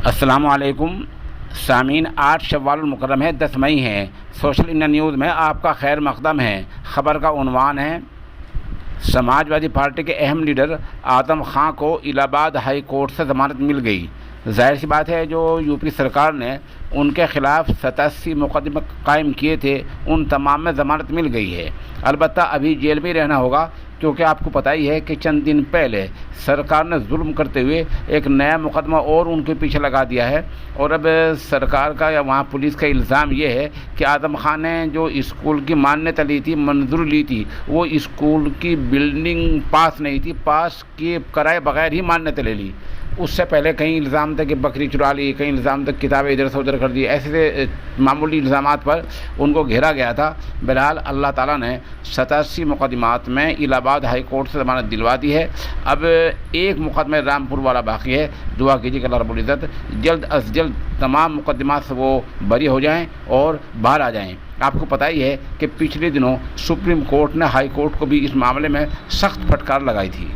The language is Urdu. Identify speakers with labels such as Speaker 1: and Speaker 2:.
Speaker 1: السلام علیکم سامعین، 8 شوال المکرم ہے، 10 مئی ہے۔ سوشل انڈیا نیوز میں آپ کا خیر مقدم ہے۔ خبر کا عنوان ہے: سماج وادی پارٹی کے اہم لیڈر اعظم خان کو الہ آباد ہائی کورٹ سے ضمانت مل گئی۔ ظاہر سی بات ہے، جو یو پی سرکار نے ان کے خلاف 87 مقدمے قائم کیے تھے، ان تمام میں ضمانت مل گئی ہے۔ البتہ ابھی جیل میں رہنا ہوگا، کیونکہ آپ کو پتہ ہی ہے کہ چند دن پہلے سرکار نے ظلم کرتے ہوئے ایک نیا مقدمہ اور ان کے پیچھے لگا دیا ہے۔ اور اب سرکار کا یا وہاں پولیس کا الزام یہ ہے کہ اعظم خان نے جو اسکول کی مانیتا لی تھی، منظوری لی تھی، وہ اسکول کی بلڈنگ پاس نہیں تھی، پاس کیے کرائے بغیر ہی مانیتا لے لی۔ اس سے پہلے کہیں الزام تھا کہ بکری چرا لی، کہیں الزام تھا کتابیں ادھر سے ادھر کر دی، ایسے معمولی الزامات پر ان کو گھیرا گیا تھا۔ بہرحال اللہ تعالیٰ نے 87 مقدمات میں الہ آباد ہائی کورٹ سے ضمانت دلوا دی ہے۔ اب ایک مقدمہ رامپور والا باقی ہے۔ دعا کیجیے کہ اللہ رب العزت جلد از جلد تمام مقدمات سے وہ بری ہو جائیں اور باہر آ جائیں۔ آپ کو پتہ ہی ہے کہ پچھلے دنوں سپریم کورٹ نے ہائی کورٹ کو بھی اس معاملے میں سخت پھٹکار لگائی تھی۔